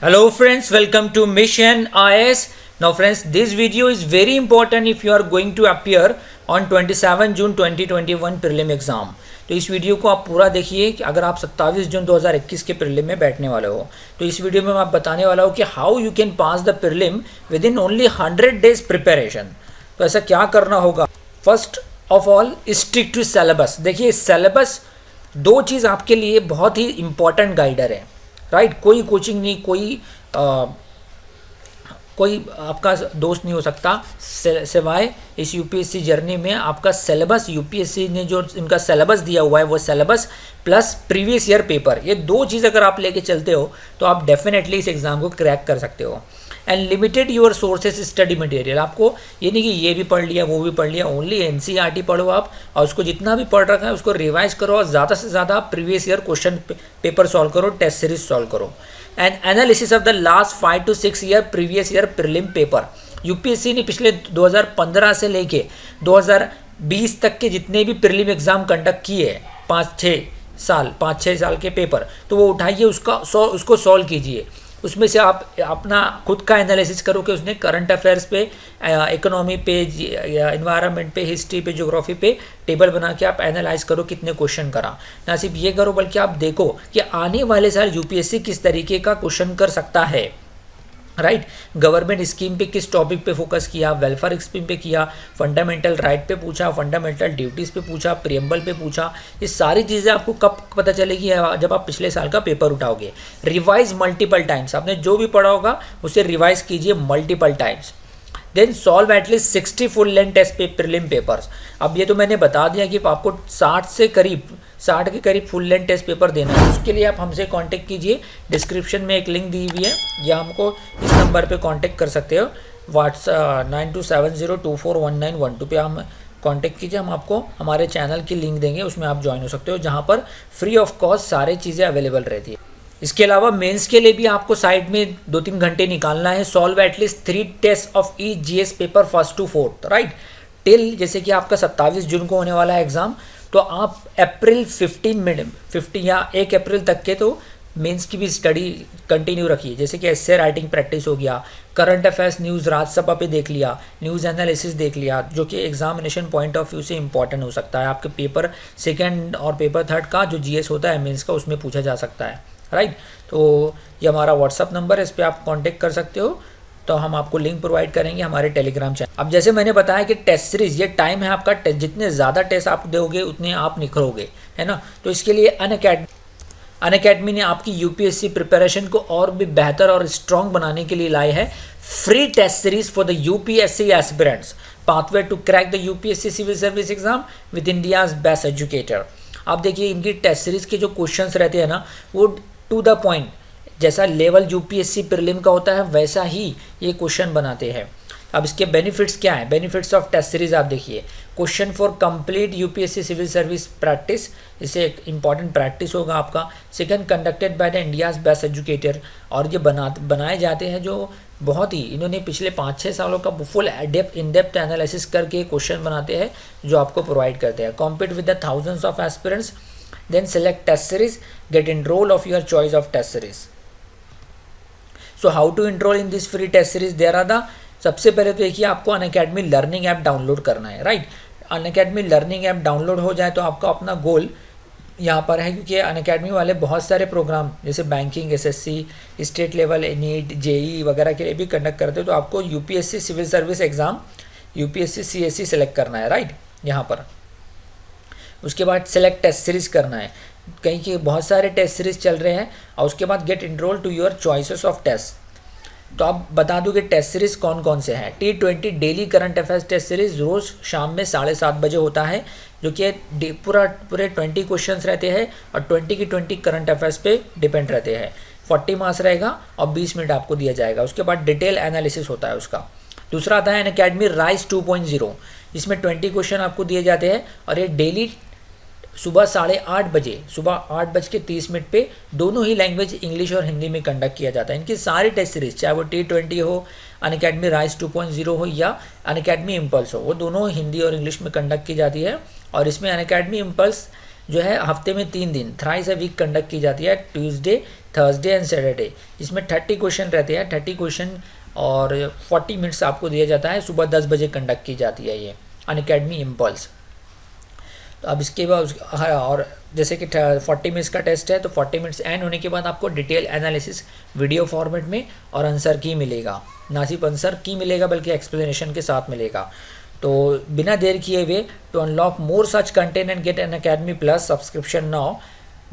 Hello friends, welcome to Mission IS. Now friends, this video is very important if you are going to appear on 27 June 2021 prelim exam. तो इस video को आप पूरा देखिए कि अगर आप 27 जून 2021 के प्रीलिम में बैठने वाले हो तो इस वीडियो में मैं आप बताने वाला हूँ कि how you can pass the prelim within only 100 days preparation. तो ऐसा क्या करना होगा? First of all, stick to syllabus. देखिए सिलेबस दो चीज़ आपके लिए बहुत ही इंपॉर्टेंट गाइडर है, राइट? कोई कोचिंग नहीं, कोई आपका दोस्त नहीं हो सकता सिवाय इस यूपीएससी जर्नी में आपका सिलेबस। यूपीएससी ने जो इनका सिलेबस दिया हुआ है वो syllabus plus previous year paper, ये दो चीज़ अगर आप लेके चलते हो तो आप डेफिनेटली इस एग्ज़ाम को क्रैक कर सकते हो। And limited your sources study material. आपको ये नहीं कि ये भी पढ़ लिया वो भी पढ़ लिया, ओनली एनसीईआरटी पढ़ो आप और उसको जितना भी पढ़ रखा है उसको रिवाइज करो और ज़्यादा से ज़्यादा previous year question paper solve करो, टेस्ट सीरीज सॉल्व करो। And analysis of the last 5 to 6 year previous year prelim paper. UPSC ने पिछले 2015 से लेके 2020 तक के जितने भी प्रीलिम एग्जाम कंडक्ट किए हैं 5-6 साल के पेपर, तो वो उठाइए उसको सॉल्व कीजिए। उसमें से आप अपना खुद का एनालिसिस करो कि उसने करंट अफेयर्स पे, इकोनॉमी पे, या इन्वायरमेंट पे, हिस्ट्री पे, ज्योग्राफी पे टेबल बना के आप एनालाइज करो कितने क्वेश्चन करा। ना सिर्फ ये करो बल्कि आप देखो कि आने वाले साल यूपीएससी किस तरीके का क्वेश्चन कर सकता है, राइट? गवर्नमेंट स्कीम पे किस टॉपिक पे फोकस किया, वेलफेयर स्कीम पे किया, फंडामेंटल राइट पे पूछा, फंडामेंटल ड्यूटीज़ पे पूछा, प्रियम्बल पे पूछा। ये सारी चीज़ें आपको कब पता चलेगी? जब आप पिछले साल का पेपर उठाओगे। रिवाइज मल्टीपल टाइम्स, आपने जो भी पढ़ा होगा उसे रिवाइज कीजिए multiple times. Then solve at least 60 full length test पे प्रीलिम पेपर्स। अब ये तो मैंने बता दिया कि आपको 60 के करीब फुल लेंथ टेस्ट पेपर देना है। उसके लिए आप हमसे कांटेक्ट कीजिए, डिस्क्रिप्शन में एक लिंक दी हुई है या हमको इस नंबर पे कांटेक्ट कर सकते हो। व्हाट्सएप 9270241912 पे हम कांटेक्ट कीजिए, हम आपको हमारे चैनल की लिंक देंगे, उसमें आप ज्वाइन हो सकते हो जहाँ पर फ्री ऑफ कॉस्ट सारी चीज़ें अवेलेबल रहती है। इसके अलावा मेंस के लिए भी आपको साइड में 2-3 घंटे निकालना है। Solve at least 3 test of each GS paper 1st to 4th, right? Till जैसे कि आपका 27 जून को होने वाला है एग्ज़ाम, तो आप अप्रैल 15 या 1 अप्रैल तक के तो मेंस की भी स्टडी कंटिन्यू रखिए। जैसे कि एस्से राइटिंग प्रैक्टिस हो गया, करंट अफेयर्स न्यूज़ राज्यसभा पे देख लिया, न्यूज़ एनालिसिस देख लिया, जो कि एग्जामिनेशन पॉइंट ऑफ व्यू से इंपॉर्टेंट हो सकता है। आपके पेपर 2nd और पेपर 3rd का जो जीएस होता है मेंस का, उसमें पूछा जा सकता है, राइट? तो ये हमारा व्हाट्सअप नंबर है, इस पर आप कांटेक्ट कर सकते हो, तो हम आपको लिंक प्रोवाइड करेंगे हमारे टेलीग्राम चैनल। अब जैसे मैंने बताया कि टेस्ट सीरीज, ये टाइम है आपका, जितने ज़्यादा टेस्ट आप दोगे उतने आप निखरोगे, है ना? तो इसके लिए अनअकैडमी ने आपकी यूपीएससी प्रिपरेशन को और भी बेहतर और स्ट्रॉन्ग बनाने के लिए लाए है free test series for the UPSC aspirants, pathway to crack the UPSC civil service exam with India's best educator. आप देखिए इनकी टेस्ट सीरीज के जो क्वेश्चंस रहते हैं ना, वो टू द पॉइंट, जैसा लेवल यूपीएससी प्रीलिम का होता है वैसा ही ये क्वेश्चन बनाते हैं। अब इसके बेनिफिट्स क्या है? बेनिफिट्स ऑफ टेस्ट सीरीज आप देखिए। Question for complete UPSC civil service practice, इसे एक इंपॉर्टेंट प्रैक्टिस होगा आपका। Second, conducted by the India's best educator, और ये बनाए जाते हैं जो बहुत ही, इन्होंने पिछले 5-6 सालों का फुल इन डेप्थ एनालिसिस करके क्वेश्चन बनाते हैं जो आपको प्रोवाइड करते हैं। Compete with the thousands of aspirants, then select test series, get enroll of your choice of test series. So how to enroll in this free test series? There are the, सबसे पहले तो देखिए आपको Unacademy learning app download करना है, right? Unacademy learning app download हो जाए तो आपका अपना गोल यहाँ पर है, क्योंकि अनअकैडमी वाले बहुत सारे प्रोग्राम जैसे banking, SSC, state level, NEET, JEE वगैरह के लिए भी कंडक्ट करते हो। तो आपको UPSC civil service exam, UPSC CSC select करना है, राइट? यहाँ पर उसके बाद सेलेक्ट टेस्ट सीरीज करना है। कहीं के बहुत सारे टेस्ट सीरीज चल रहे हैं, और उसके बाद get enrol to your choices of test. तो आप बता दूँ कि टेस्ट सीरीज कौन कौन से हैं। T20 daily current affairs test series रोज़ शाम में 7:30 बजे होता है, जो कि पूरे 20 क्वेश्चंस रहते हैं और 20 की 20 करंट अफेयर्स पे डिपेंड रहते हैं। 40 मार्क्स रहेगा और 20 मिनट आपको दिया जाएगा। उसके बाद डिटेल एनालिसिस होता है उसका। दूसरा आता है अनअकैडमी राइज 2.0, इसमें 20 क्वेश्चन आपको दिए जाते हैं और ये डेली सुबह 8:30 बजे, सुबह 8:30 पे दोनों ही लैंग्वेज इंग्लिश और हिंदी में कंडक्ट किया जाता है। इनकी सारी टेस्ट सीरीज, चाहे वो T20 हो, अनअकैडमी राइज 2.0 हो या अनअकैडमी इम्पल्स हो, वो दोनों हिंदी और इंग्लिश में कंडक्ट की जाती है। और इसमें अनअकैडमी इम्पल्स जो है हफ्ते में 3 दिन, थ्राइस अ वीक कंडक्ट की जाती है, ट्यूसडे, थर्सडे एंड सैटरडे, जिसमें 30 क्वेश्चन रहते हैं, 30 क्वेश्चन और 40 मिनट्स आपको दिया जाता है। सुबह 10 बजे कंडक्ट की जाती है ये अनअकैडमी इम्पल्स। तो अब इसके बाद हाँ, और जैसे कि 40 मिनट्स का टेस्ट है, तो 40 मिनट्स एंड होने के बाद आपको डिटेल एनालिसिस वीडियो फॉर्मेट में और आंसर की मिलेगा, ना सिर्फ आंसर की मिलेगा बल्कि एक्सप्लेनेशन के साथ मिलेगा। तो बिना देर किए हुए, to unlock more such content and get Unacademy plus subscription now,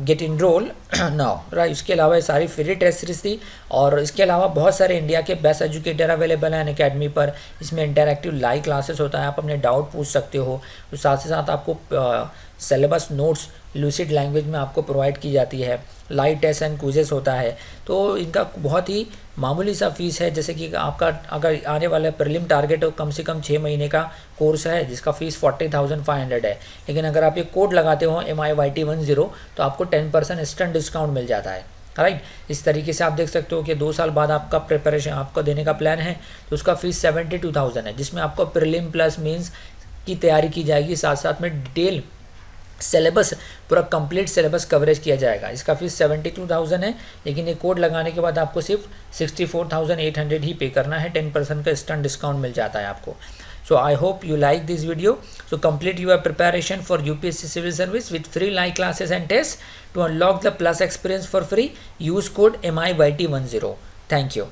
get enrol now, right. इसके अलावा ये सारी फ्री टेस्ट सीरीज थी, और इसके अलावा बहुत सारे इंडिया के बेस्ट एजुकेटर अवेलेबल हैं अनअकैडमी पर। इसमें इंटरैक्टिव लाइव क्लासेस होता है, आप अपने डाउट पूछ सकते हो। तो साथ ही साथ आपको सिलेबस नोट्स लूसिड लैंग्वेज में आपको प्रोवाइड की जाती है, लाइव टेस्ट एंड क्विजेस होता है। तो इनका बहुत ही मामूली सा फीस है, जैसे कि आपका अगर आने वाला प्रीलिम टारगेट हो कम से कम 6 महीने का कोर्स है, जिसका फीस 40,500 है। लेकिन अगर आप ये कोड लगाते हो MIYT10 तो आपको 10% इंस्टेंट डिस्काउंट मिल जाता है, राइट। इस तरीके से आप देख सकते हो कि 2 साल बाद आपका प्रिपरेशन आपको देने का प्लान है, तो उसका फीस 72,000 है, जिसमें आपको प्रीलिम प्लस मेंस की तैयारी की जाएगी, साथ साथ में डिटेल सिलेबस, पूरा कंप्लीट सिलेबस कवरेज किया जाएगा। इसका फीस 72,000 है, लेकिन ये कोड लगाने के बाद आपको सिर्फ 64,800 ही पे करना है, 10% का इंस्टेंट डिस्काउंट मिल जाता है आपको। So I hope you like this video. So complete your preparation for UPSC Civil Service with free live classes and tests. To unlock the plus experience for free, use code MIYT10. Thank you.